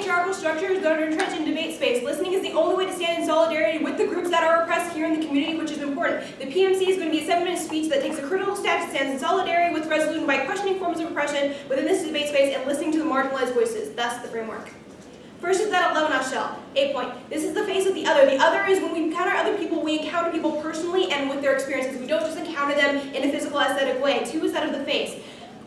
patriarchal structures that are entrenched in debate space. Listening is the only way to stand in solidarity with the groups that are oppressed here in the community, which is important. The PMC is going to be a 7-minute speech that takes a critical step to stand in solidarity with resolution by questioning forms of oppression within this debate space and listening to the marginalized voices. That's the framework. First is that of Levinas shell. 8-point. This is the face of the other. The other is when we encounter other people, we encounter people personally and with their experiences. We don't just encounter them in a physical, aesthetic way. 2 is that of the face.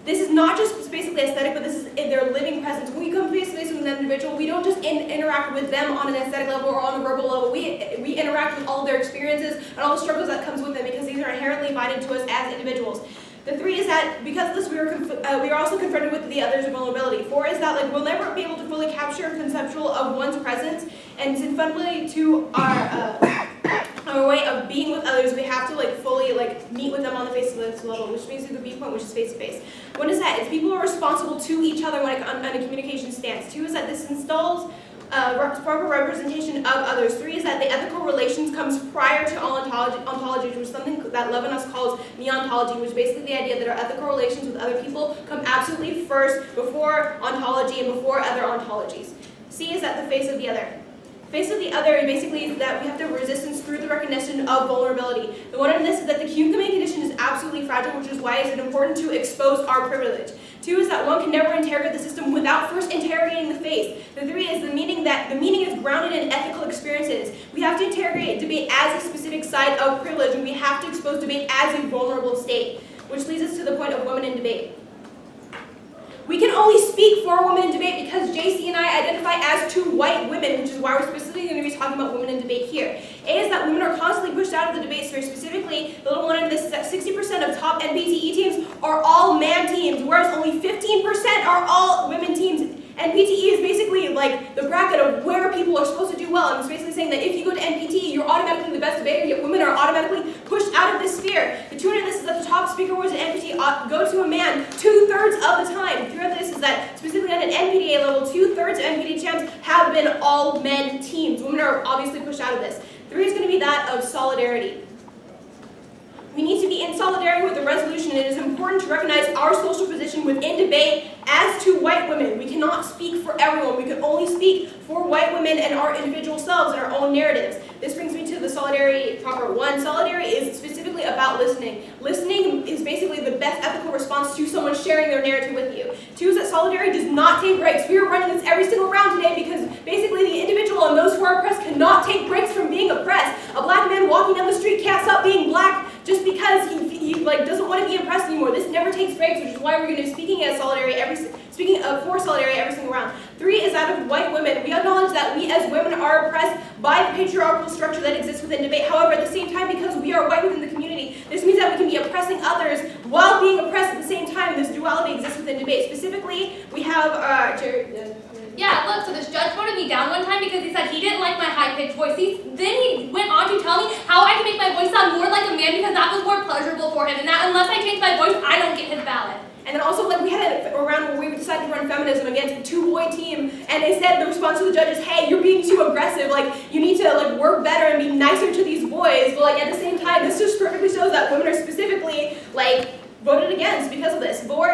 This is not just basically aesthetic, but this is in their living presence. When we come face to face with an individual, we don't just interact with them on an aesthetic level or on a verbal level. We interact with all of their experiences and all the struggles that comes with them because these are inherently invited to us as individuals. The 3 is that because of this, we are also confronted with the other's vulnerability. 4 is that we'll never be able to fully capture conceptual of one's presence, and fundamentally to our way of being with others, we have to fully meet with them on the face-to-face level, which means the B point, which is face-to-face. What is that? It's people are responsible to each other on a communication stance. 2 is that this installs proper representation of others. 3 is that the ethical relations comes prior to all ontology, which is something that Levinas calls neontology, which is basically the idea that our ethical relations with other people come absolutely first before ontology and before other ontologies. C is that the face of the other. Face of the other basically is that we have to have resistance through the recognition of vulnerability. The one in this is that the human condition is absolutely fragile, which is why it's important to expose our privilege. 2 is that one can never interrogate the system without first interrogating the face. The 3 is the meaning is grounded in ethical experiences. We have to interrogate debate as a specific side of privilege, and we have to expose debate as a vulnerable state, which leads us to the point of women in debate. We can only speak for women in debate because JC and I identify as 2 white women, which is why we're specifically going to be talking about women in debate here. A is that women are constantly pushed out of the debate sphere. Specifically, the little one in this is that 60% of top NPTE teams are all man teams, whereas only 15% are all women teams. NPTE is basically the bracket of where people are supposed to do well, and it's basically saying that if you go to NPTE, you're automatically the best debater, yet women are automatically pushed out of this sphere. The 2 in this is that the top speaker awards at NPTE go to a man 2/3 of the time. 3 of this is that specifically at an NPTA level, 2/3 of NPTA champs have been all men teams. Women are obviously pushed out of this. 3 is going to be that of solidarity. We need to be in solidarity with the resolution. It is important to recognize our social position within debate as 2 white women. We cannot speak for everyone. We can only speak for white women and our individual selves and our own narratives. This brings me to the solidarity proper. 1, solidarity is specifically about listening. Listening is basically the best ethical response to someone sharing their narrative with you. 2 is that solidarity does not take breaks. We are running this every single round today because basically the individual and those who are oppressed cannot take breaks from being oppressed. A black man walking down the street can't stop being black just because he doesn't want to be oppressed anymore. This never takes breaks, which is why we're going to be speaking for solidarity every single round. 3 is that of white women. We acknowledge that we as women are oppressed by the patriarchal structure that exists within debate. However, at the same time, because we are white within the community, this means that we can be oppressing others while being oppressed at the same time. This duality exists within debate. Specifically, we have Yeah, look, so this judge voted me down one time because he said he didn't like my high-pitched voice. Then he went on to tell me how I can make my voice sound more like a man because that was more pleasurable for him, and that unless I change my voice, I don't get his ballot. And then also, we had a round where we decided to run feminism against a 2-boy team, and they said the response to the judge is, hey, you're being too aggressive, you need to work better and be nicer to these boys. But at the same time, this just perfectly shows that women are specifically voted against because of this. 4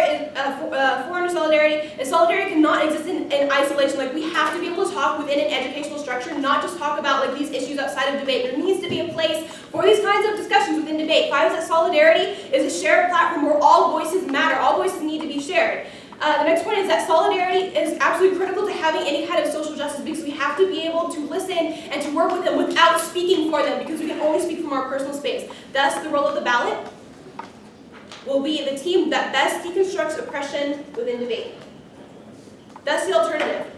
under solidarity is solidarity cannot exist in isolation. We have to be able to talk within an educational structure, not just talk about these issues outside of debate. There needs to be a place for these kinds of discussions within debate. 5 is that solidarity is a shared platform where all voices matter. All voices need to be shared. The next point is that solidarity is absolutely critical to having any kind of social justice because we have to be able to listen and to work with them without speaking for them because we can only speak from our personal space. Thus, the role of the ballot will be the team that best deconstructs oppression within debate. That's the alternative.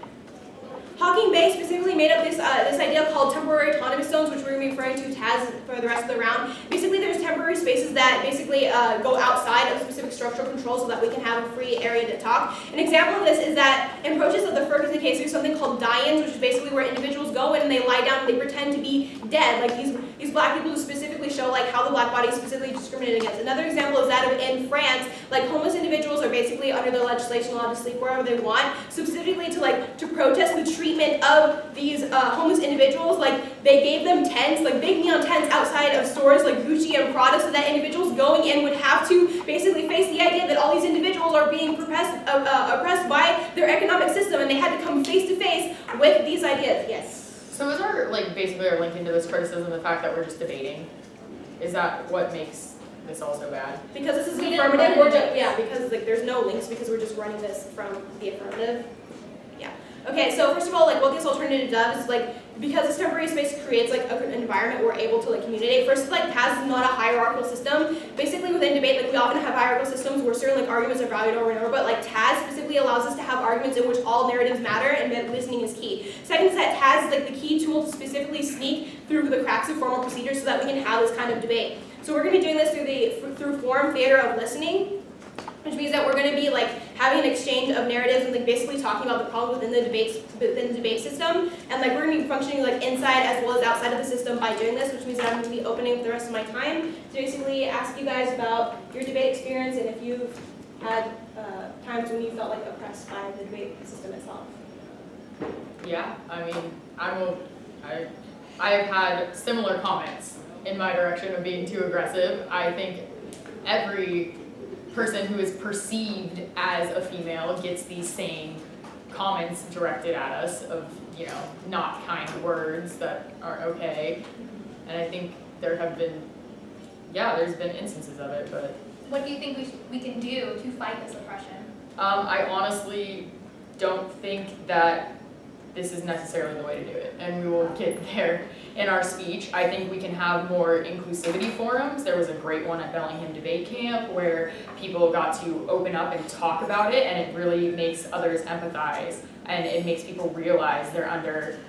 Hawking Bay specifically made up this idea called temporary autonomous zones, which we're going to be referring to as for the rest of the round. Basically, there's temporary spaces that basically go outside of specific structural control so that we can have a free area to talk. An example of this is that in approaches of the Ferguson case, there's something called die-ins, which is basically where individuals go in and they lie down and they pretend to be dead. These black people who specifically show how the black body is specifically discriminated against. Another example is that of in France, homeless individuals are basically under the legislation allowed to sleep wherever they want, specifically to protest the treatment of these homeless individuals. They gave them tents, big neon tents outside of stores like Gucci and Prada, so that individuals going in would have to basically face the idea that all these individuals are being oppressed by their economic economic system, and they had to come face to face with these ideas. Yes. So is our, like, basically our link into this criticism the fact that we're just debating? Is that what makes this all so bad? Because this is We an didn't affirmative, run we're it. just, yeah, because like there's no links because we're just running this from the affirmative. Yeah. Okay, so first of all, like what this alternative does is like, because this temporary space creates like an environment where we're able to like communicate. First, like TAS is not a hierarchical system. Basically within debate, like we often have hierarchical systems where certain like arguments are valued over and over, but like TAS specifically allows us to have arguments in which all narratives matter and that listening is key. Second is that TAS is like the key tool to specifically sneak through the cracks of formal procedures so that we can have this kind of debate. So we're going to be doing this through form theater of listening, which means that we're going to be like having an exchange of narratives and like basically talking about the problems within the debate system, and like we're going to be functioning like inside as well as outside of the system by doing this, which means that I'm going to be opening up the rest of my time to basically ask you guys about your debate experience and if you've had times when you felt like oppressed by the debate system itself. Yeah, I mean, I have had similar comments in my direction of being too aggressive. I think every person who is perceived as a female gets these same comments directed at us of, you know, not kind words that aren't okay. And I think there have been, yeah, there's been instances of it, but. What do you think we can do to fight this oppression? I honestly don't think that this is necessarily the way to do it, and we will get there in our speech. I think we can have more inclusivity forums. There was a great one at Bellingham Debate Camp where people got to open up and talk about it, and it really makes others empathize, and it makes people realize they're under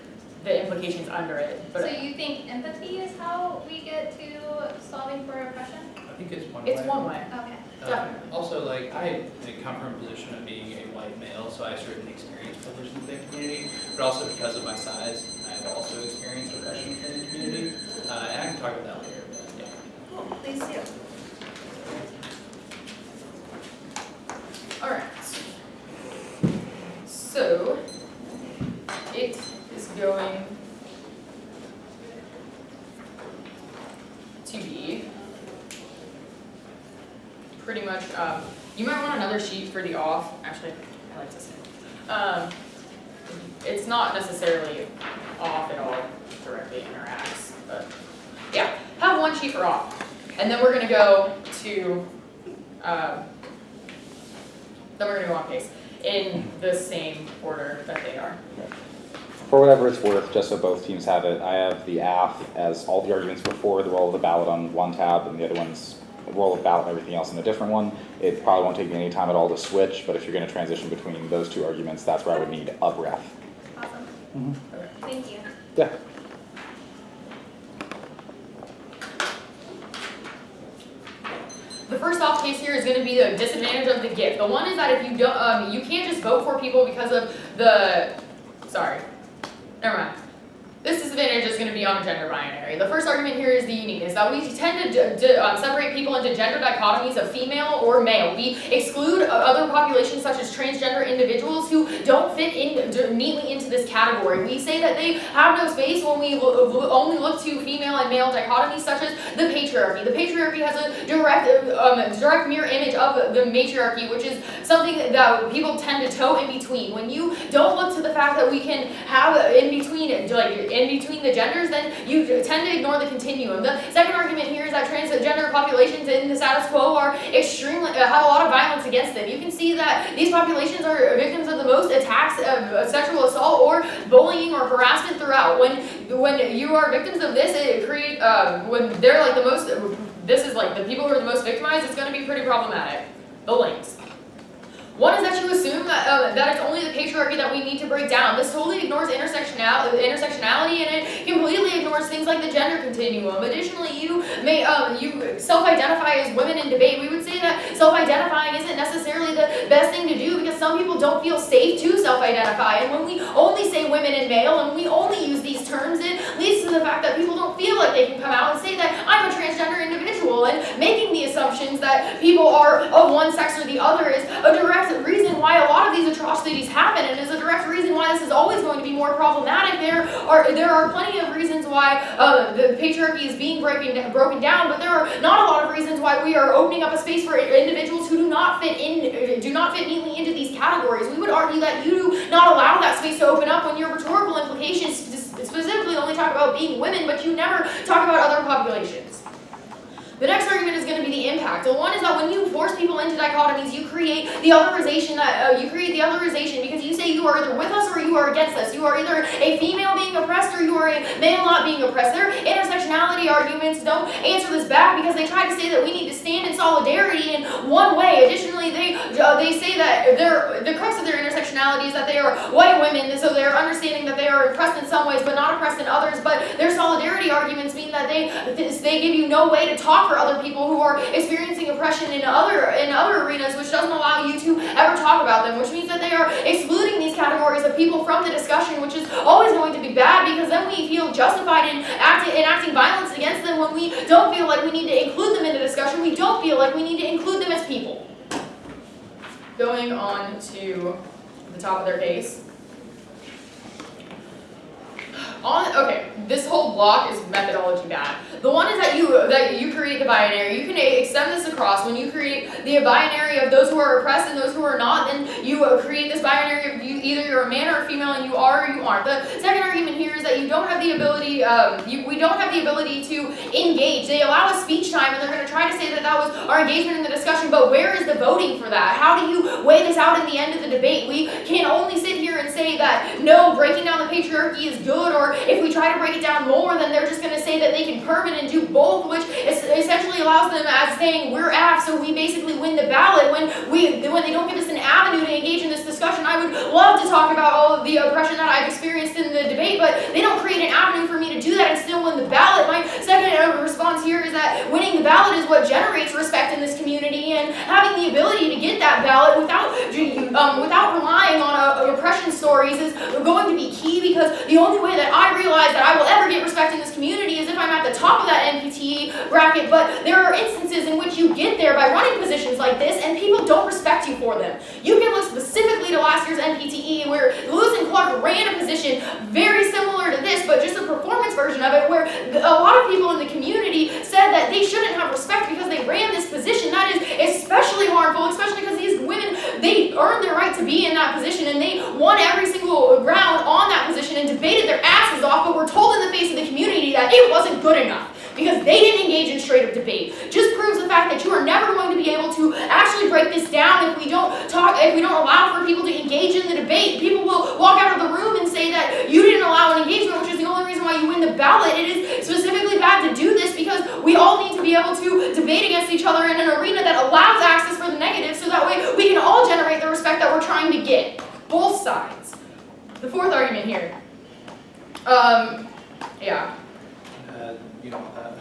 the implications under it. But So you think empathy is how we get to solving for oppression? I think it's one way. it's one way. Okay. Definitely. Also, like, I come from a position of being a white male, so I certainly experienced privilege in the debate community, but also because of my size, I've also experienced oppression in the community, and I can talk about that later, but yeah. Cool, please do. All right. So it is going to be pretty much, you might want another sheet for the off. Actually, I like this. It's not necessarily off at all directly interacts, but yeah, have one sheet for off. And then we're gonna go to, then we're gonna go on case in the same order that they are. For whatever it's worth, just so both teams have it, I have the AF as all the arguments before the roll of the ballot on one tab, and the other one's roll of ballot and everything else in a different one. It probably won't take me any time at all to switch, but if you're going to transition between those two arguments, that's where I would need a ref. Awesome. Okay. Thank you. Yeah. The first off case here is going to be the disadvantage of the gift. The one is that if you don't, you can't just vote for people because of the, sorry, never mind. This disadvantage is going to be on gender binary. The first argument here is the uniqueness, that we tend to separate people into gender dichotomies of female or male. We exclude other populations such as transgender individuals who don't fit in neatly into this category. We say that they have no space when we only look to female and male dichotomies such as the patriarchy. The patriarchy has a direct mirror image of the matriarchy, which is something that people tend to toe in between. When you don't look to the fact that we can have in between, like in between the genders, then you tend to ignore the continuum. The second argument here is that transgender populations in the status quo are extremely, have a lot of violence against them. You can see that these populations are victims of the most attacks of sexual assault or bullying or harassment throughout. When you are victims of this, it create, when they're like the most, this is like the people who are the most victimized, it's going to be pretty problematic. The links. One is that you assume that it's only the patriarchy that we need to break down. This totally ignores intersectionality, and it completely ignores things like the gender continuum. Additionally, you may you self-identify as women in debate. We would say that self-identifying isn't necessarily the best thing to do because some people don't feel safe to self-identify. And when we only say women and male, and we only use these terms, it leads to the fact that people don't feel like they can come out and say that I'm a transgender individual, and making the assumptions that people are of one sex or the other is a direct direct reason why a lot of these atrocities happen, and is a direct reason why this is always going to be more problematic. There are plenty of reasons why the patriarchy is being broken down, but there are not a lot of reasons why we are opening up a space for individuals who do not fit neatly into these categories. We would argue that you do not allow that space to open up when your rhetorical implications specifically only talk about being women, but you never talk about other populations. The next argument is going to be the impact. The one is that when you force people into dichotomies, you create the otherization because you say you are either with us or you are against us. You are either a female being oppressed or you are a male not being oppressed. Their intersectionality arguments don't answer this back because they try to say that we need to stand in solidarity in one way. Additionally, they say that the crux of their intersectionality is that they are white women, so they're understanding that they are oppressed in some ways but not oppressed in others. But their solidarity arguments mean that they give you no way to talk for other people who are experiencing oppression in other arenas, which doesn't allow you to ever talk about them, which means that they are excluding these categories of people from the discussion, which is always going to be bad because then we feel justified in enacting violence against them when we don't feel like we need to include them in the discussion. We don't feel like we need to include them as people. Going on to the top of their case. Okay, this whole block is methodology bad. The one is that you create the binary. You can extend this across. When you create the binary of those who are oppressed and those who are not, then you create this binary of either you're a man or a female and you are or you aren't. The second argument here is that you don't have the ability, we don't have the ability to engage. They allow us speech time and they're going to try to say that that was our engagement in the discussion, but where is the voting for that? How do you weigh this out at the end of the debate? We can't only sit here and say that, no, breaking down the patriarchy is good, or if we try to break it down more, then they're just going to say that they can curb it and do both, which essentially allows them as saying we're F, so we basically win the ballot. When they don't give us an avenue to engage in this discussion, I would love to talk about all of the oppression that I've experienced in the debate, but they don't create an avenue for me to do that and still win the ballot. My second response here is that winning the ballot is what generates respect in this community, and having the ability to get that ballot without relying on oppression stories is going to be key, because the only way that I realize that I will ever get respect in this community is if I'm at the top of that NPTE bracket. But there are instances in which you get there by running positions like this and people don't respect you for them. You can look specifically to last year's NPTE where Lewis and Clark ran a position very similar to this, but just a performance version of it, where a lot of people in the community said that they shouldn't have respect because they ran this position. That is especially harmful, especially because these women, they earned their right to be in that position and they won every single round on that position and debated their asses off, but were told in the face of the community that it wasn't good enough because they didn't engage in straight up debate. Just proves the fact that you are never going to be able to actually break this down if we don't allow for people to engage in the debate. People will walk out of the room and say that you didn't allow an engagement, which is the only reason why you win the ballot. It is specifically bad to do this because we all need to be able to debate against each other in an arena that allows access for the negative, so that way we can all generate the respect that we're trying to get. Both sides. The fourth argument here. Yeah.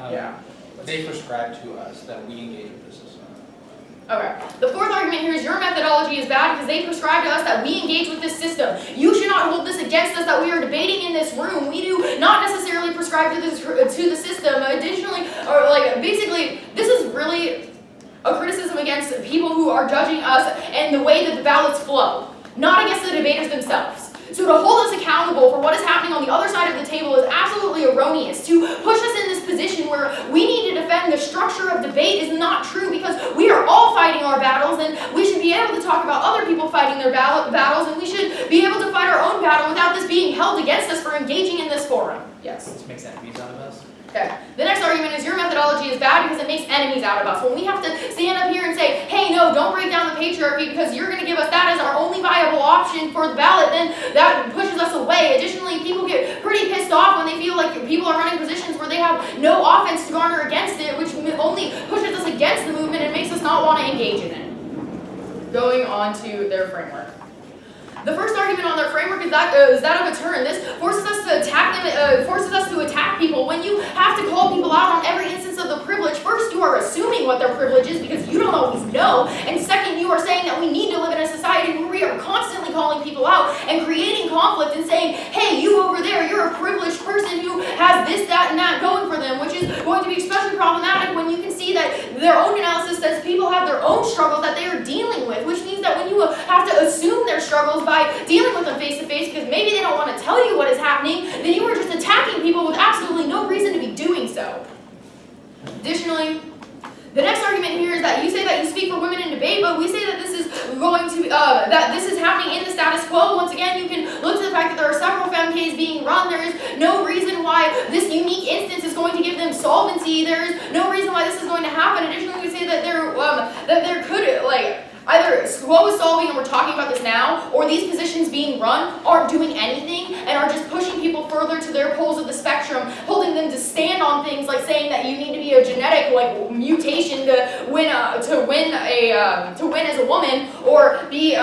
Yeah. They prescribe to us that we engage with the system. Okay. The fourth argument here is your methodology is bad because they prescribe to us that we engage with this system. You should not hold this against us that we are debating in this room. We do not necessarily prescribe to the system. Additionally, or basically, this is really a criticism against people who are judging us and the way that the ballots flow, not against the debaters themselves. So to hold us accountable for what is happening on the other side of the table is absolutely erroneous. To push us in this position where we need to defend the structure of debate is not true, because we are all fighting our battles, and we should be able to talk about other people fighting their battles, and we should be able to fight our own battle without this being held against us for engaging in this forum. Yes? This makes enemies out of us. Okay. The next argument is your methodology is bad because it makes enemies out of us. When we have to stand up here and say, hey, no, don't break down the patriarchy because you're going to give us that as our only viable option for the ballot, then that pushes us away. Additionally, people get pretty pissed off when they feel like people are running positions where they have no offense to garner against it, which only pushes us against the movement and makes us not want to engage in it. Going on to their framework. The first argument on their framework is that of a turn. This forces us to attack them. Forces us to attack people. When you have to call people out on every instance of the privilege, first you are assuming what their privilege is because you don't always know, and second you are saying that we need to live in a society where we are constantly calling people out and creating creating conflict and saying, hey, you over there, you're a privileged person who has this, that, and that going for them, which is going to be especially problematic when you can see that their own analysis says people have their own struggles that they are dealing with, which means that when you have to assume their struggles by dealing with them face to face because maybe they don't want to tell you what is happening, then you are just attacking people with absolutely no reason to be doing so. Additionally, the next argument here is that you say that you speak for women in debate, but we say that this is going to that this is happening in the status quo. Once again, you can look to the fact that there are several femmes being run. There is no reason why this unique instance is going to give them solvency. There is no reason why this is going to happen. Additionally, we say that there could either SQUO is solving, and we're talking about this now, or these positions being run aren't doing anything and are just pushing people further to their poles of the spectrum, holding them to stand on things like saying that you need to be a genetic mutation to win as a woman, or be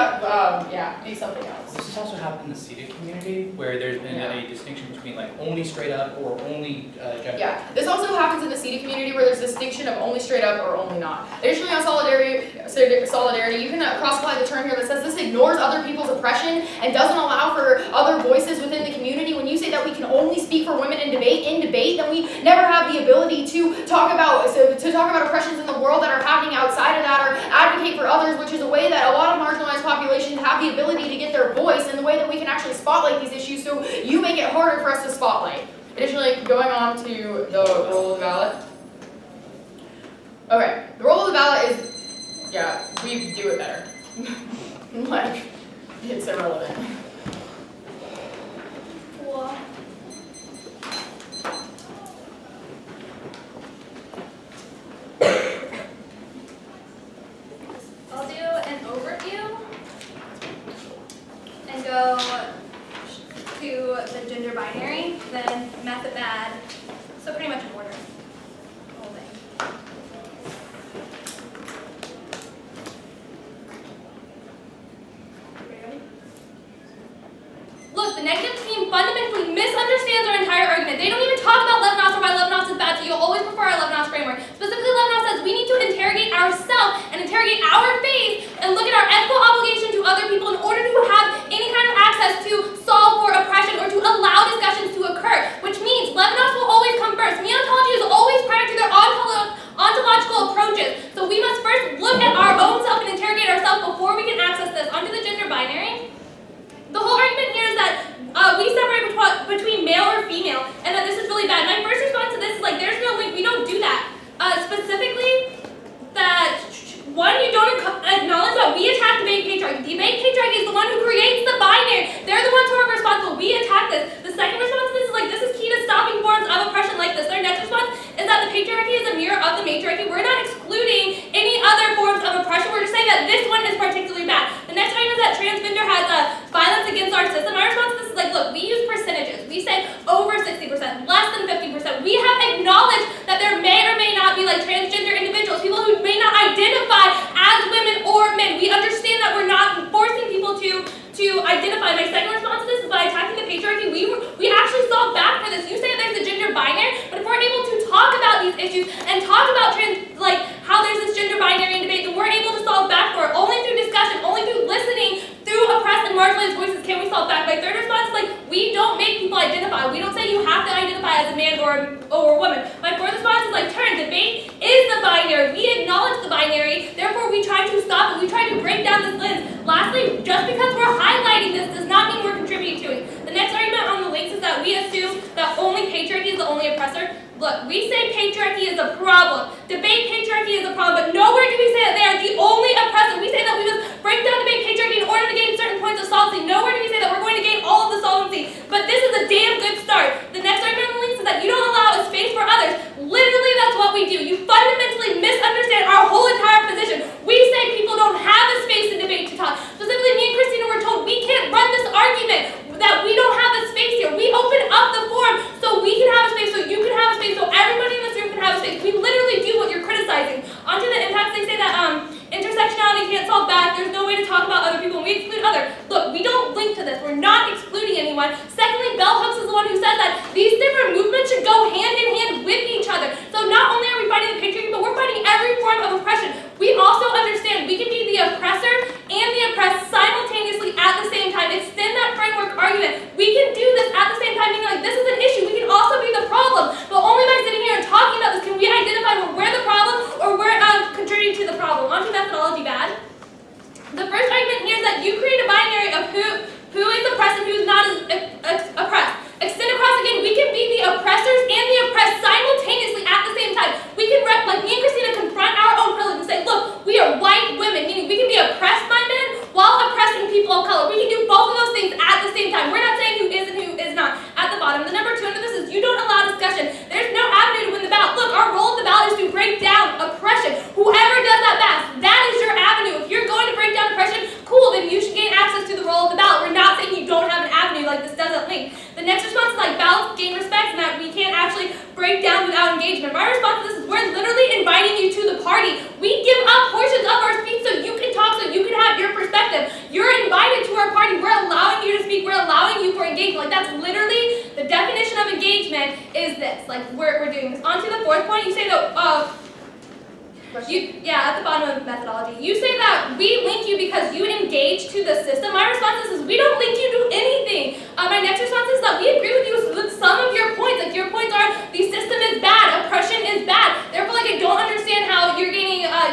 something else. This has also happened in the CETA community, where there's been a distinction between only straight up or only gender. Yeah, this also happens in the CETA community where there's a distinction of only straight up or only not. Additionally, on solidarity, you can cross-apply the term here that says this ignores other people's oppression and doesn't allow for other voices within the community. When you say that we can only speak for women in debate, then we never have the ability to talk about oppressions in the world that are happening outside of that, or advocate for others, which is a way that a lot of marginalized populations have the ability to get their voice, and the way that we can actually spotlight these issues, so you make it harder for us to spotlight. Additionally, going on to the role of the ballot. Okay, the role of the ballot is, we do it better. It's irrelevant. Cool. I'll do an overview and go to the gender binary, then method bad, so pretty much in order. Whole thing. Look, the negative team fundamentally misunderstands our entire argument. They don't even talk about Levinas or why Levinas is bad, so you'll always prefer our Levinas framework. Specifically, Levinas says we need to interrogate ourselves and interrogate our faith and look at our ethical obligation to other people in order to have any kind of access to solve for oppression or to allow discussions to occur, which means Levinas will always come first. Neontology is always prior to their ontological approaches. So we must first look at our own self and interrogate ourselves before we can access this. Onto the gender binary. The whole argument here is that we separate between male or female, and that this is really bad. My first response to this is there's no link. We don't do that. Specifically, that one, you don't acknowledge that we attack debate patriarchy. Debate patriarchy is the one who creates the binary. They're the ones who are responsible. We attack this. The second response to this is this is key to stopping forms of oppression like this. Their next response is that the patriarchy is a mirror of the matriarchy. We're not excluding any other forms of oppression. We're just saying that this one is particularly bad. The next argument is that transgender has violence against our system. My response to this is look, we use percentages. We say over 60%, less than 50%. We have acknowledged that there may or may not be transgender individuals, people who may not identify as women or men. We understand that we're not forcing people to identify. My second response to this is by attacking the patriarchy. We actually solve back for this. You say that there's a gender binary, but if we're able to talk about these issues and talk about how there's this gender binary in debate, then we're able to solve back for it. Only through discussion, only through listening, through oppressed and marginalized voices can we solve back. My third response is we don't make people identify. We don't say you have to identify as a man or a woman. My fourth response is debate is the binary. We acknowledge the binary, therefore we try to stop it. We try to break down this lens. Lastly, just because we're highlighting this does not mean we're contributing to it. The next argument on the links is that we assume that only patriarchy is the only oppressor. Look, we say patriarchy is a problem. Debate patriarchy is a problem, but nowhere do we say that they are the only oppressor. We say that we must break down debate patriarchy in order to gain certain points of solvency. Nowhere do we say that we're going to gain all of the solvency. But this is a damn good start. The next argument on the links is that you don't allow a space for others. Literally, that's what we do. You fundamentally misunderstand our whole entire position. We say people don't have a space in debate to talk. Specifically, me and Christina were told we can't run this argument, that we don't have a space here. We open up the forum so we can have a space, so you can have a space, so everybody in this room can have a space. We literally do what you're criticizing. Onto the impacts, they say that intersectionality can't solve back. There's no way to talk about other people, and we exclude other. Look, we don't link to this. We're not excluding anyone. Secondly, Bell Hooks is the one who says that these different movements should go hand in hand with each other. So not only are we fighting the patriarchy, but we're fighting every form of oppression. We also understand we can be the oppressor and the oppressed simultaneously at the same time. Extend that framework argument argument. We can do this at the same time, being like, this is an issue. We can also be the problem. But only by sitting here and talking about this can we identify where we're the problem or we're contributing to the problem. On to methodology bad. The first argument here is that you create a binary of who is oppressed and who is not oppressed. Extend across again, we can be the oppressors and the oppressed simultaneously at the same time. We can, like me and Christina, confront our own privilege and say, look, we are white women, meaning we can be oppressed by men while oppressing people of color. We can do both of those things at the same time. We're not saying who is and who is not. At the bottom, the number 2 under this is you don't allow discussion. There's no avenue to win the ballot. Look, our role of the ballot is to break down oppression. Whoever does that best, that is your avenue. If you're going to break down oppression, cool, then you should gain access to the role of the ballot. We're not saying you don't have an avenue like this doesn't link. The next response is like ballots gain respect and that we can't actually break down without engagement. My response to this is we're literally inviting you to the party. We give up portions of our speech so you can talk, so you can have your perspective. You're invited to our party. We're allowing you to speak. We're allowing you for engagement. Like that's literally the definition of engagement is this. Like we're doing this. On to the 4th point, you say that at the bottom of the methodology, you say that we link you because you engage to the system. My response is we don't link you to anything. My next response is that we agree with you with some of your points. Like your points are the system is bad, oppression is bad. Therefore, like I don't understand how you're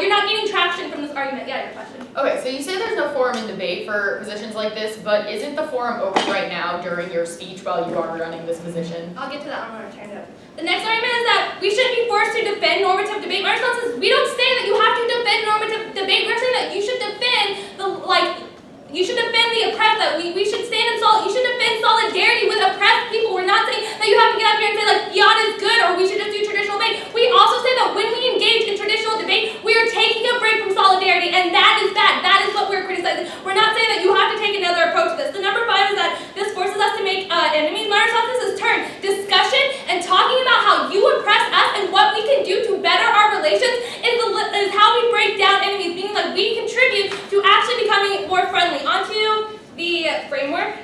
not gaining traction from this argument. Yeah, your question. Okay, so you say there's no forum in debate for positions like this, but isn't the forum open right now during your speech while you are running this position? I'll get to that when I turn it up. The next argument is that we shouldn't be forced to defend normative debate. My response is we don't say that you have to defend normative debate. We're saying that you should defend the oppressed, that we should stand in you should defend solidarity with oppressed people. We're not saying that you have to get up here and say like Fiat is good or we should just do traditional debate. We also say that when we engage in traditional debate, we are taking a break from solidarity and that is bad. That is what we're criticizing. We're not saying that you have to take another approach to this. The number 5 is that this forces us to make enemies. My response to this is turn discussion and talking about how you oppress us and what we can do to better our relations is how we break down enemies, meaning like we contribute to actually becoming more friendly. On to the framework.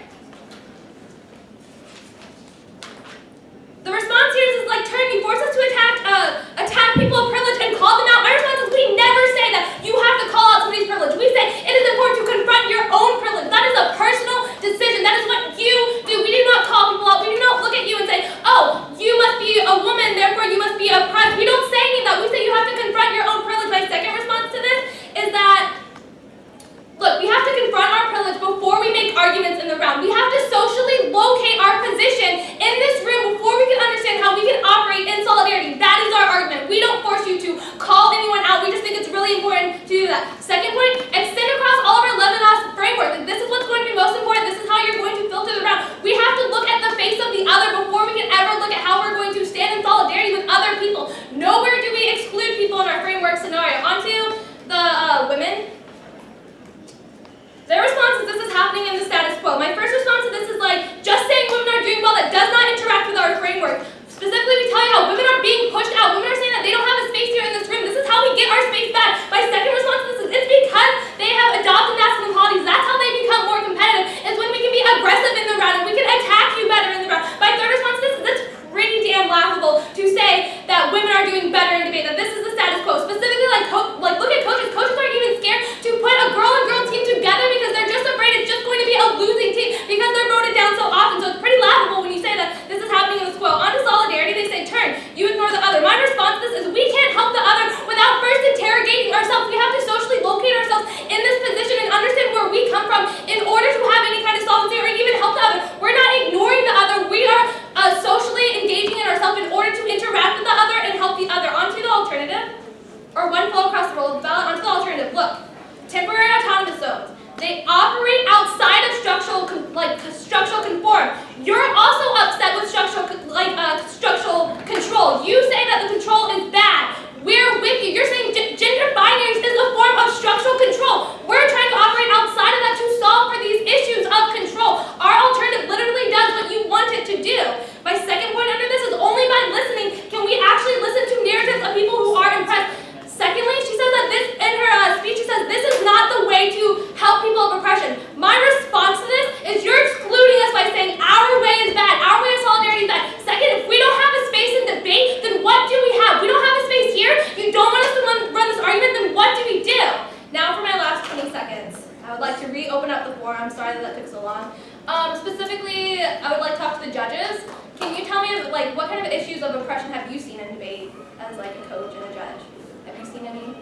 specifically, I would like to talk to the judges. Can you tell me, like, what kind of issues of oppression have you seen in debate as, like, a coach and a judge? Have you seen any?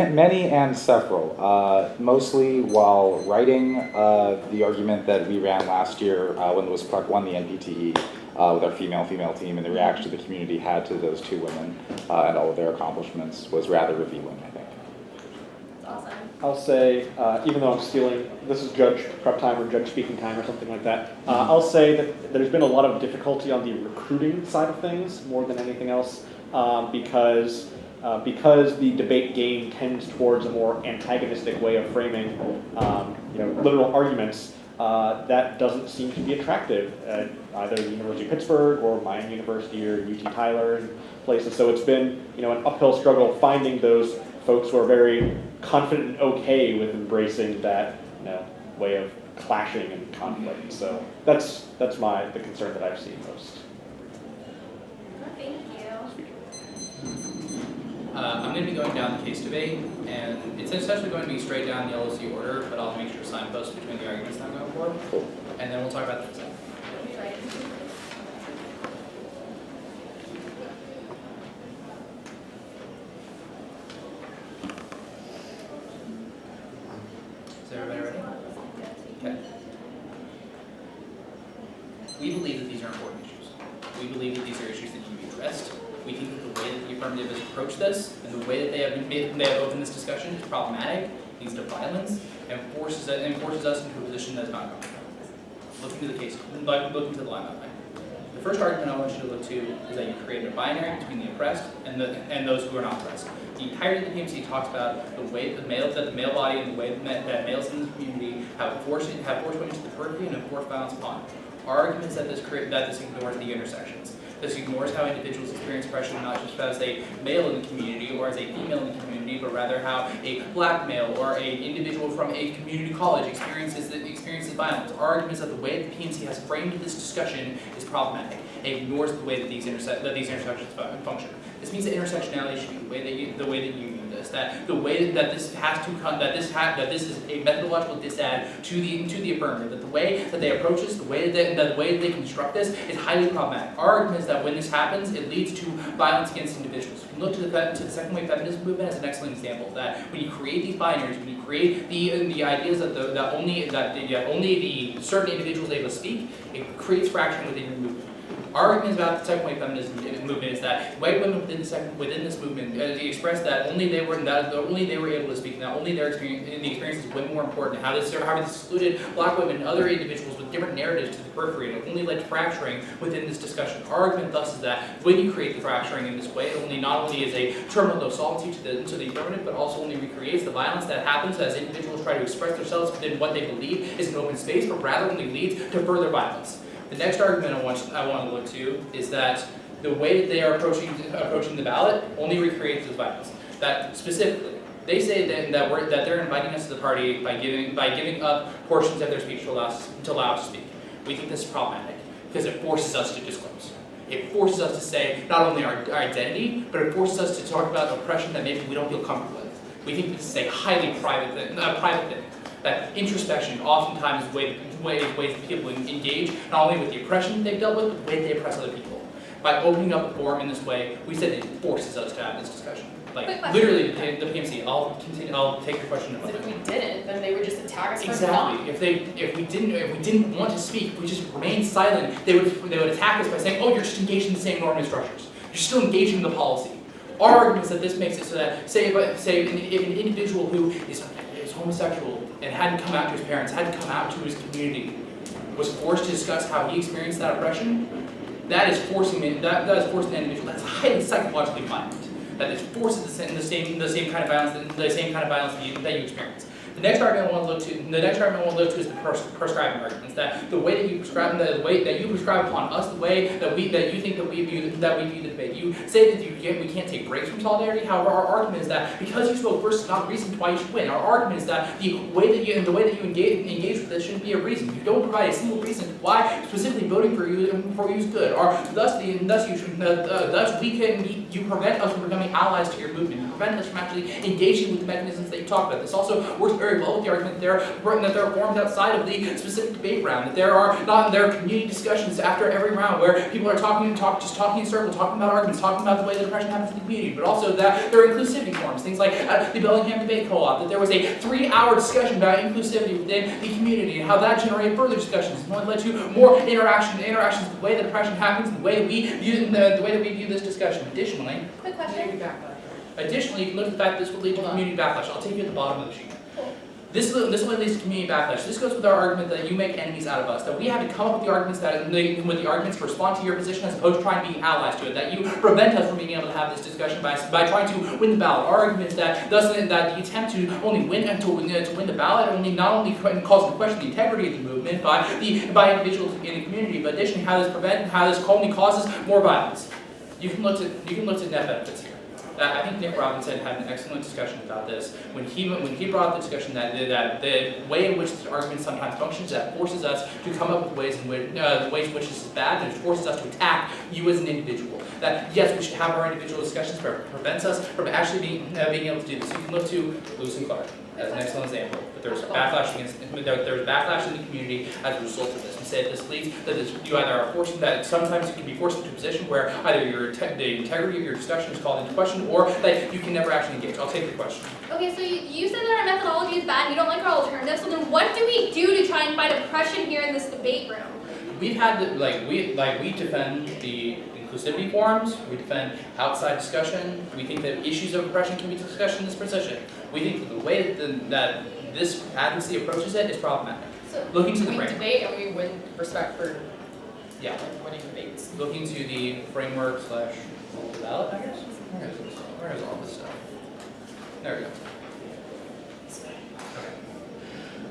Many and several. Mostly while writing the argument that we ran last year when Lewis Clark won the NPTE with our female team, and the reaction the community had to those two women and all of their accomplishments was rather revealing, I think. That's awesome. I'll say, even though I'm stealing, this is judge prep time or judge speaking time or something like that, I'll say that there's been a lot of difficulty on the recruiting side of things more than anything else, because the debate game tends towards a more antagonistic way of framing, literal arguments. That doesn't seem to be attractive at either the University of Pittsburgh or Miami University or UT Tyler and places. So it's been, an uphill struggle finding those folks who are very confident and okay with embracing that, way of clashing and conflict. So that's the concern that I've seen most. Thank you. I'm going to be going down the case debate, and it's essentially going to be straight down the LOC order, but I'll make sure to signpost between the arguments that I'm going for, and then we'll talk about that. Right. Is everybody ready? Okay. We believe that these are important issues. We believe that these are issues that need to be addressed. We think that the way that the affirmative has approached this and the way that they have opened this discussion is problematic, leads to violence, and forces us into a position that is not comfortable. Looking to the case, looking to the line by line. The first argument I want you to look to is that you created a binary between the oppressed and those who are not oppressed. The entirety of the PMC talks about the way that the male body and the way that males in the community have forced women to the periphery and have forced violence upon them. Our argument is that this ignores the intersections. This ignores how individuals experience oppression not just as a male in the community or as a female in the community, but rather how a black male or an individual from a community college experiences violence. Our argument is that the way the PMC has framed this discussion is problematic. It ignores the way that these intersections function. This means that intersectionality should be the way that you view this. That the way that this has to come, that this is a methodological disadd to the affirmative. That the way that they approach this, the way that they construct this, is highly problematic. Our argument is that when this happens, it leads to violence against individuals. You can look to the second wave feminism movement as an excellent example. That when you create these binaries, when you create the ideas that only the certain individuals are able to speak, it creates fraction within your movement. Our argument about the second wave feminism movement is that white women within this movement expressed that only they were able to speak, and that only their experience is way more important. How this excluded black women and other individuals with different narratives to the periphery, and it only led to fracturing within this discussion. Our argument thus is that when you create the fracturing in this way, it not only is a terminal of solitude to the affirmative, but also only recreates the violence that happens as individuals try to express themselves within what they believe is an open space, but rather only leads to further violence. The next argument I want to look to is that the way that they are approaching the ballot only recreates this violence. That specifically, they say that they're inviting us to the party by giving up portions of their speech to allow us to speak. We think this is problematic because it forces us to disclose. It forces us to say not only our identity, but it forces us to talk about oppression that maybe we don't feel comfortable with. We think this is a highly private thing. That introspection oftentimes is ways people engage, not only with the oppression they've dealt with, but the way they oppress other people. By opening up the forum in this way, we said it forces us to have this discussion. Literally, the PMC. I'll take your question. But if we didn't, then they would just attack us. Exactly. If we didn't want to speak, we just remained silent. They would attack us by saying, "Oh, you're just engaged in the same normative structures. You're still engaging in the policy." Our argument is that this makes it so that, say if an individual who is homosexual and hadn't come out to his parents, hadn't come out to his community, was forced to discuss how he experienced that oppression, that is forcing an individual that's highly psychologically violent. That it forces the same kind of violence that you experience. The next argument I want to look to is the prescribing arguments. That the way that you prescribe upon us, the way that you think that we view the debate. You say that we can't take breaks from solidarity. However, our argument is that because you spoke first is not a reason why you should win. Our argument is that the way that you engage with this shouldn't be a reason. You don't provide a single reason why specifically voting for you is good. You prevent us from becoming allies to your movement. You prevent us from actually engaging with the mechanisms that you talk about. This also very well with the argument that there are forums outside of the specific debate round, that there are community discussions after every round where people are talking in circles, talking about arguments, talking about the way the depression happens in the community, but also that there are inclusivity forums, things like the Bellingham Debate Co-op, that there was a 3-hour discussion about inclusivity within the community and how that generated further discussions and what led to more interactions, the way that depression happens, the way that we view this discussion. Additionally, Quick question. you can look at the fact that this will lead to community backlash. I'll take you at the bottom of the sheet. This only leads to community backlash. This goes with our argument that you make enemies out of us, that we have to come up with the arguments to respond to your position as opposed to trying to be allies to it, that you prevent us from being able to have this discussion by trying to win the ballot. Our argument is that the attempt to only win the ballot not only calls into question the integrity of the movement by individuals in the community, but additionally how this only causes more violence. You can look at net benefits here. I think Nick Robinson had an excellent discussion about this when he brought up the discussion that the way in which this argument sometimes functions, that forces us to come up with ways in which this is bad, and it forces us to attack you as an individual. That yes, we should have our individual discussions, but it prevents us from actually being able to do this. You can look to Lewis and Clark as an excellent example. But there's backlash in the community as a result of this. We say that you either are forced that sometimes you can be forced into a position where either the integrity of your discussion is called into question, or that you can never actually engage. I'll take the question. Okay, so you said that our methodology is bad and you don't like our alternatives, so then what do we do to try and fight oppression here in this debate room? We've had we defend the inclusivity forums, we defend outside discussion. We think that issues of oppression can be discussed in this position. We think that the way that this advocacy approaches it is problematic. So Looking to the We framework. debate and we win respect for Yeah. winning debates. Looking to the framework / ballot, I guess. Where is all this stuff? There we go.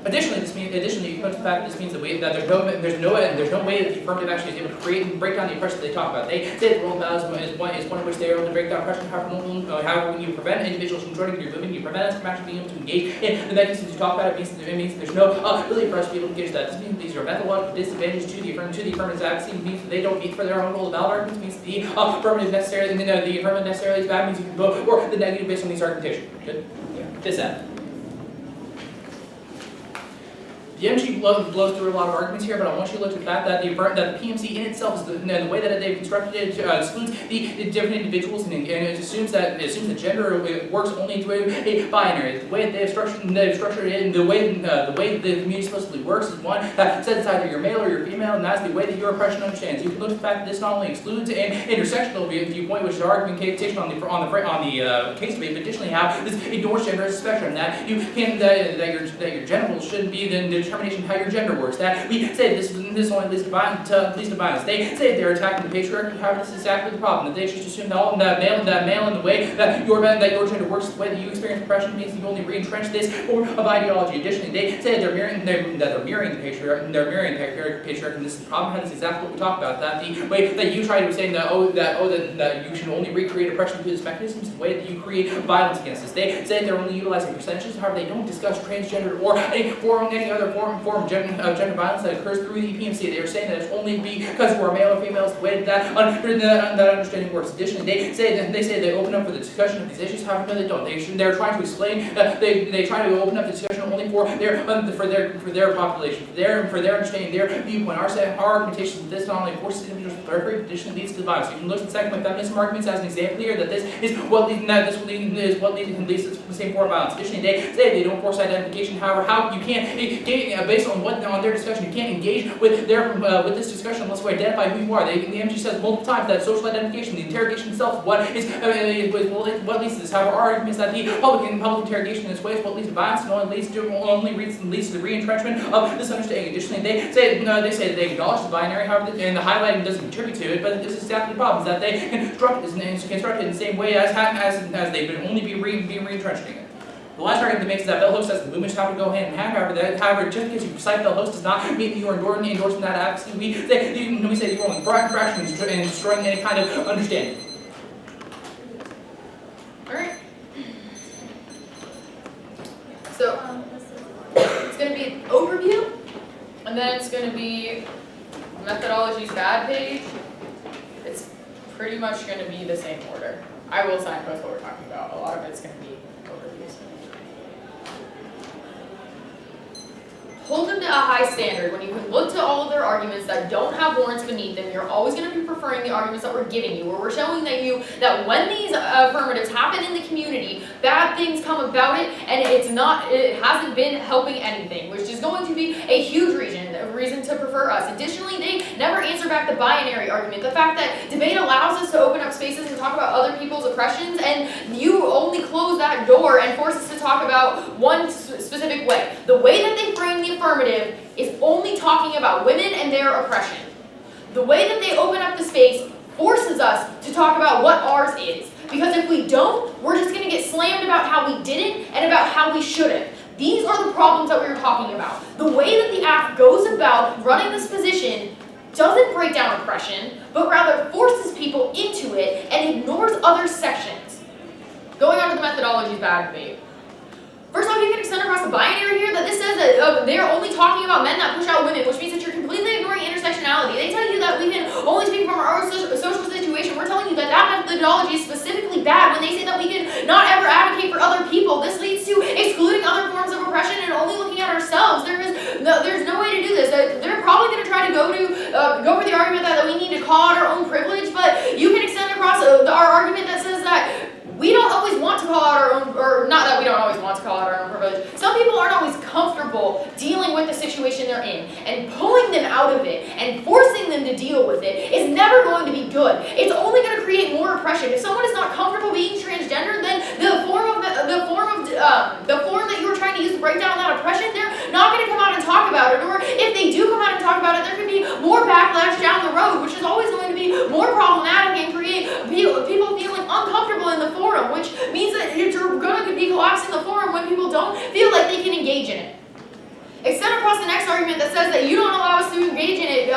Additionally, you come to the fact that this means that there's no way that the affirmative action is able to create and break down the oppression that they talk about. They say that role of ballot is one in which they are able to break down oppression. However, when you prevent individuals from joining your movement, you prevent us from actually being able to engage in the mechanisms you talk about. It means that there's no ability for us to be able to engage that. This means these are methodological disadvantages to the affirmative advocacy. It means that they don't meet for their own role of ballot arguments. It means the affirmative necessarily is bad. It means you can vote or the negative based on these argumentations. Good. Yeah. This end. The MG blows through a lot of arguments here, but I want you to look at the fact that the PMC in itself, is the way that they've constructed it, excludes the different individuals, and it assumes that gender works only to a binary. The way that they've structured it, and the way the community supposedly works is one that says it's either you're male or you're female, and that's the way that your oppression understands. You can look at the fact that this not only excludes an intersectional viewpoint, which is an argument taken on the case debate, but additionally how this ignores gender as a spectrum. That you can that your genitals shouldn't be the determination of how your gender works. That we say this only leads to violence. They say they're attacking the patriarchy. However, this is exactly the problem. That they just assume that male in the way that your gender works, the way that you experience oppression means you only re-entrench this form of ideology. Additionally, they say they're mirroring the patriarchy. They're mirroring the patriarchy, and this is the problem. This is exactly what we talk about. That the way that you try to say that you should only recreate oppression through this mechanism is the way that you create violence against us. They say they're only utilizing percentages. However, they don't discuss transgender or any other form of gender violence that occurs through the PMC. They are saying that it's only because we're male or female, the way that understanding works. Additionally, they say they open up for the discussion of these issues. However, no, they don't. They're trying to explain that they try to open up the discussion only for their population, for their understanding, their viewpoint. Our argumentation is that this not only forces individuals to periphery, but additionally leads to violence. You can look at the second feminism arguments as an example here that this is what leads to the same form of violence. Additionally, they say they don't force identification. However, how you can't based on their discussion, you can't engage with this discussion unless we identify who you are. The MG says multiple times that social identification, the interrogation itself, is what leads to this. However, our argument is that the public interrogation in this way is what leads to violence and only leads to the re-entrenchment of this understanding. Additionally, they say that they acknowledge the binary, however, and the highlighting doesn't contribute to it. But this is exactly the problem: is that they construct it in the same way as they've been only being re-entrenching it. The last argument that makes is that Bell Hooks says the movements have to go hand in hand. However, just because you cite Bell Hooks does not mean that you are endorsing that advocacy. We say you're only fracturing and destroying any kind of understanding. Alright. So, it's going to be an overview, and then it's going to be methodology's bad page. It's pretty much going to be the same order. I will signpost what we're talking about. A lot of it's going to be overviews. hold them to a high standard when you can look to all of their arguments that don't have warrants beneath them. You're always going to be preferring the arguments that we're giving you, where we're showing that when these affirmatives happen in the community, bad things come about it, and it hasn't been helping anything, which is going to be a huge reason to prefer us. Additionally, they never answer back the binary argument, the fact that debate allows us to open up spaces and talk about other people's oppressions, and you only close that door and force us to talk about one specific way. The way that they frame the affirmative is only talking about women and their oppression. The way that they open up the space forces us to talk about what ours is. Because if we don't, we're just going to get slammed about how we didn't and about how we shouldn't. These are the problems that we were talking about. The way that the act goes about running this position doesn't break down oppression, but rather forces people into it and ignores other sections. Going on to the methodology is bad debate. First off, you can extend across the binary here that this says that they're only talking about men that push out women, which means that you're completely ignoring intersectionality. They tell you that we can only speak from our own social situation. We're telling you that that methodology is specifically bad when they say that we can not ever advocate for other people. This leads to excluding other forms of oppression and only looking at ourselves. There's no way to do this. They're probably going to try to go for the argument that we need to call out our own privilege, but you can extend across our argument that says that we don't always want to call out our own, or not that we don't always want to call out our own privilege. Some people aren't always comfortable dealing with the situation they're in, and pulling them out of it and forcing them to deal with it is never going to be good. It's only going to create more oppression. If someone is not comfortable being transgender, then the form that you were trying to use to break down that oppression, they're not going to come out and talk about it. Or if they do come out and talk about it, there could be more backlash down the road, which is always going to be more problematic and create people feeling uncomfortable in the forum, which means that you're going to be collapsing the forum when people don't feel like they can engage in it. Extend across the next argument that says that you don't allow us to engage in it,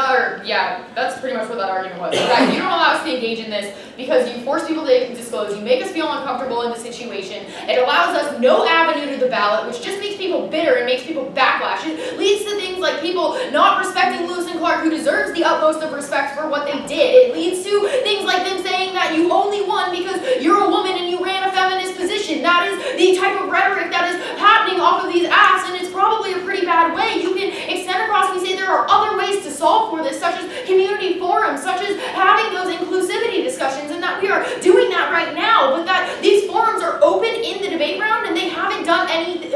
that's pretty much what that argument was. That you don't allow us to engage in this because you force people to disclose, you make us feel uncomfortable in the situation, it allows us no avenue to the ballot, which just makes people bitter and makes people backlash. It leads to things like people not respecting Lewis and Clark, who deserves the utmost of respect for what they did. It leads to things like them saying that you only won because you're a woman and you ran a feminist position. That is the type of rhetoric that is happening off of these acts, and it's probably a pretty bad way. You can extend across and say there are other ways to solve for this, such as community forums, such as having those inclusivity discussions, and that we are doing that right now, but that these forums are open in the debate round and they haven't done anything,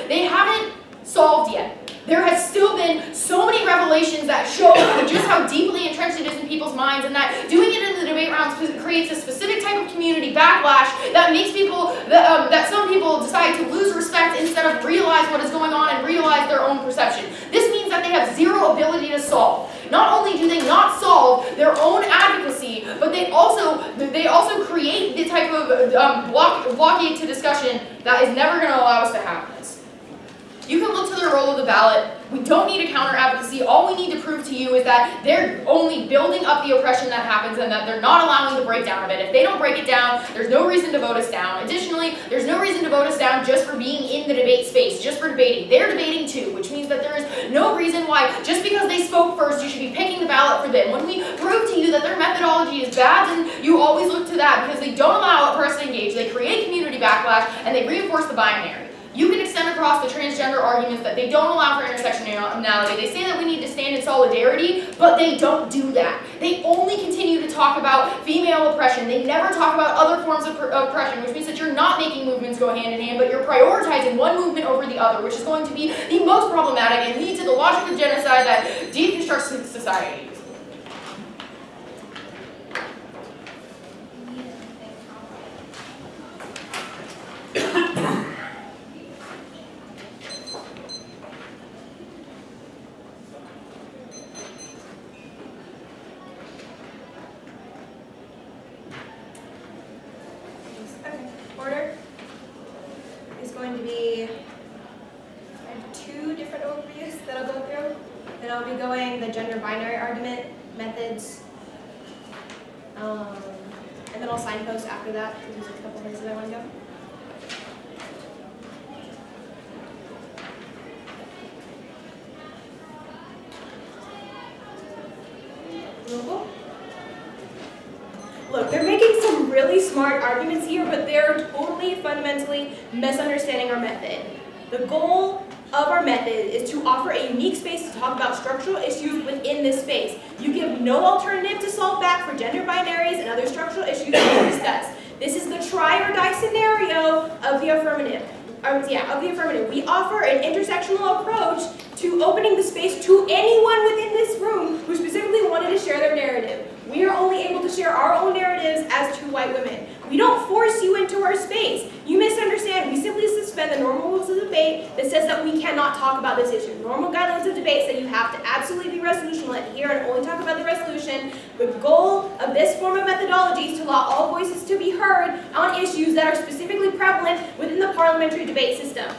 they haven't solved yet. There has still been so many revelations that show just how deeply entrenched it is in people's minds, and that doing it in the debate rounds creates a specific type of community backlash that makes people, that some people decide to lose respect instead of realize what is going on and realize their own perception. This means that they have zero ability to solve. Not only do they not solve their own advocacy, but they also create the type of blockade to discussion that is never going to allow us to have this. You can look to their role of the ballot. We don't need a counter-advocacy. All we need to prove to you is that they're only building up the oppression that happens and that they're not allowing the breakdown of it. If they don't break it down, there's no reason to vote us down. Additionally, there's no reason to vote us down just for being in the debate space, just for debating. They're debating too, which means that there is no reason why, just because they spoke first, you should be picking the ballot for them. When we prove to you that their methodology is bad, then you always look to that because they don't allow a person to engage, they create community backlash, and they reinforce the binary. You can extend across the transgender arguments that they don't allow for intersectionality. They say that we need to stand in solidarity, but they don't do that. They only continue to talk about female oppression. They never talk about other forms of oppression, which means that you're not making movements go hand in hand, but you're prioritizing one movement over the other, which is going to be the most problematic and lead to the logic of genocide that deconstructs societies. Order is going to be, I have two different overviews that I'll go through. Then I'll be going the gender binary argument, methods, and then I'll signpost after that because there's a couple places I want to go. Doable? Look, they're making some really smart arguments here, but they're totally fundamentally misunderstanding our method. The goal of our method is to offer a unique space to talk about structural issues within this space. You give no alternative to solve back for gender binaries and other structural issues that we discuss. This is the try or die scenario of the affirmative. We offer an intersectional approach to opening the space to anyone within this room who specifically wanted to share their narrative. We are only able to share our own narratives as two white women. We don't force you into our space. You misunderstand. We simply suspend the normal rules of debate that says that we cannot talk about this issue. Normal guidelines of debate say you have to absolutely be resolutional and here and only talk about the resolution. The goal of this form of methodology is to allow all voices to be heard on issues that are specifically prevalent within the parliamentary debate system.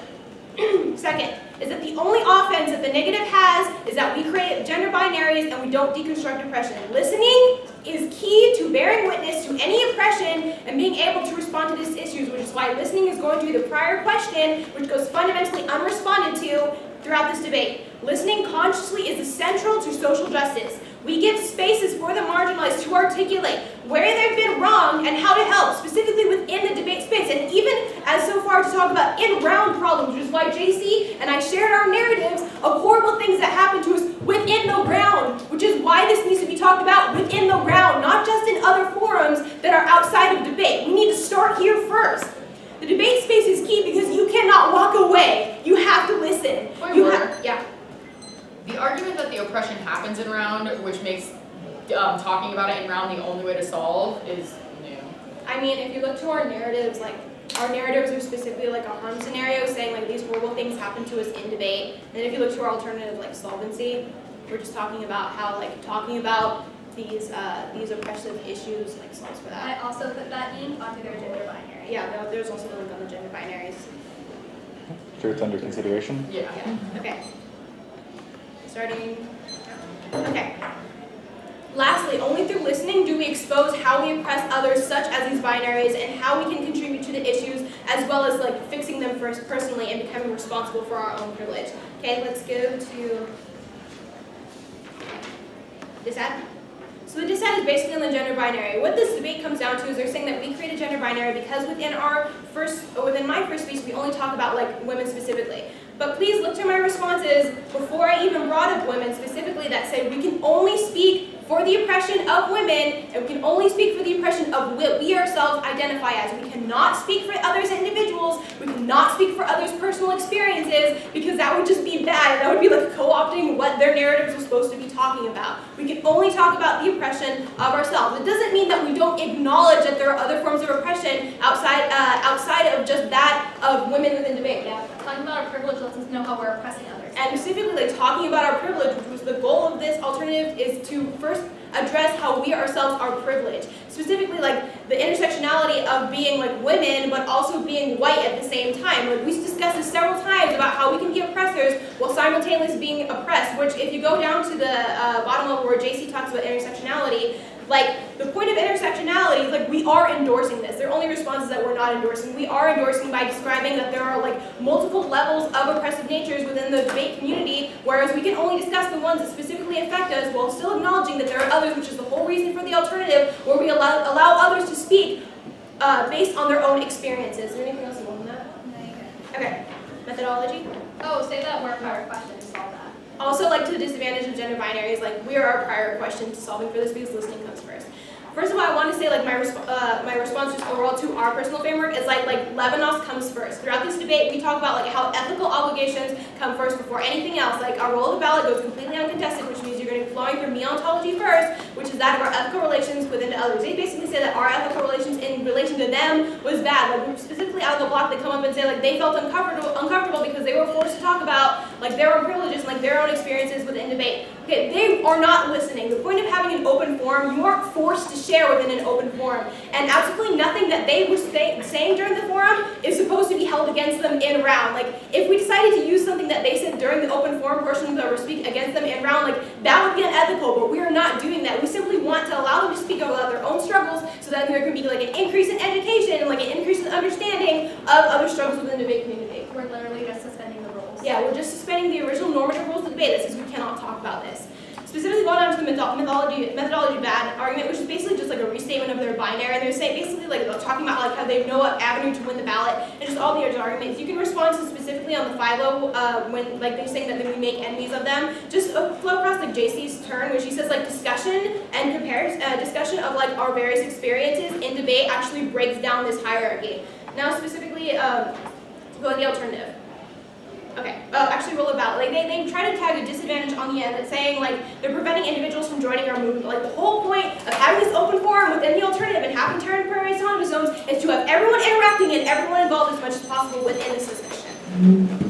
Second, is that the only offense that the negative has is that we create gender binaries and we don't deconstruct oppression. Listening is key to bearing witness to any oppression and being able to respond to these issues, which is why listening is going to be the prior question, which goes fundamentally unresponded to throughout this debate. Listening consciously is essential to social justice. We give spaces for the marginalized to articulate where they've been wrong and how to help, specifically within the debate space, and even as so far to talk about in-round problems, which is why JC and I shared our narratives of horrible things that happen to us within the round, which is why this needs to be talked about within the round, not just in other forums that are outside of debate. We need to start here first. The debate space is key because you cannot walk away. You have to listen. Yeah. The argument that the oppression happens in round, which makes talking about it in round the only way to solve, is new. I mean, if you look to our narratives, like, our narratives are specifically like a harm scenario, saying like these horrible things happen to us in debate. And if you look to our alternative, like solvency, we're just talking about how like talking about these oppressive issues like solves for that. I also put that link onto their gender binary. Yeah, there's also a link on the gender binaries. Sure, it's under consideration. Yeah. Okay. Okay. Lastly, only through listening do we expose how we oppress others, such as these binaries, and how we can contribute to the issues, as well as like fixing them first personally and becoming responsible for our own privilege. Okay, let's go to dissent. So the dissent is basically on the gender binary. What this debate comes down to is they're saying that we create a gender binary because within my first speech, we only talk about like women specifically. But please look to my responses before I even brought up women specifically that say we can only speak for the oppression of women and we can only speak for the oppression of what we ourselves identify as. We cannot speak for others as individuals. We cannot speak for others' personal experiences because that would just be bad. That would be like co-opting what their narratives are supposed to be talking about. We can only talk about the oppression of ourselves. It doesn't mean that we don't acknowledge that there are other forms of oppression outside of just that of women within debate. Yeah. Talking about our privilege lets us know how we're oppressing others. And specifically, like talking about our privilege, which was the goal of this alternative, is to first address how we ourselves are privileged. Specifically, like the intersectionality of being like women, but also being white at the same time. Like we discussed this several times about how we can be oppressors while simultaneously being oppressed. Which, if you go down to the bottom level where JC talks about intersectionality. Like, the point of intersectionality is, like, we are endorsing this. Their only response is that we're not endorsing. We are endorsing by describing that there are, like, multiple levels of oppressive natures within the debate community, whereas we can only discuss the ones that specifically affect us while still acknowledging that there are others, which is the whole reason for the alternative, where we allow others to speak based on their own experiences. Is there anything else you want on that? No. Okay. Methodology? Oh, say that word prior question to solve that. Also, like, to the disadvantage of gender binaries, like, we are our prior question to solving for this because listening comes first. First of all, I want to say, like, my response just overall to our personal framework is, like Levinas comes first. Throughout this debate, we talk about, like, how ethical obligations come first before anything else. Like, our roll of the ballot goes completely uncontested, which means you're going to be flowing through me ontology first, which is that of our ethical relations within to others. They basically say that our ethical relations in relation to them was bad. Like, specifically out of the block, they come up and say, like, they felt uncomfortable because they were forced to talk about, like, their own privileges and, like, their own experiences within debate. Okay, they are not listening. The point of having an open forum, you aren't forced to share within an open forum. And absolutely nothing that they were saying during the forum is supposed to be held against them in round. Like, if we decided to use something that they said during the open forum portion that were speaking against them in round, like, that would be unethical, but we are not doing that. We simply want to allow them to speak about their own struggles so that there can be, like, an increase in education and, like, an increase in understanding of other struggles within the debate community. We're literally just suspending the rules. Yeah, we're just suspending the original normative rules of debate. That says we cannot talk about this. specifically going down to the methodology bad argument, which is basically just like a restatement of their binary, and they're saying basically like talking about like how they know what avenue to win the ballot, and just all the other arguments. You can respond to specifically on the philo when like they're saying that then we make enemies of them. Just flow across like JC's turn, where she says like discussion and compares discussion of like our various experiences in debate actually breaks down this hierarchy. Now specifically, go with the alternative. Okay, actually roll a ballot. Like they try to tag a disadvantage on the end that's saying like they're preventing individuals from joining our movement. Like the whole point of having this open forum within the alternative and having territorial autonomous zones is to have everyone interacting and everyone involved as much as possible within this discussion.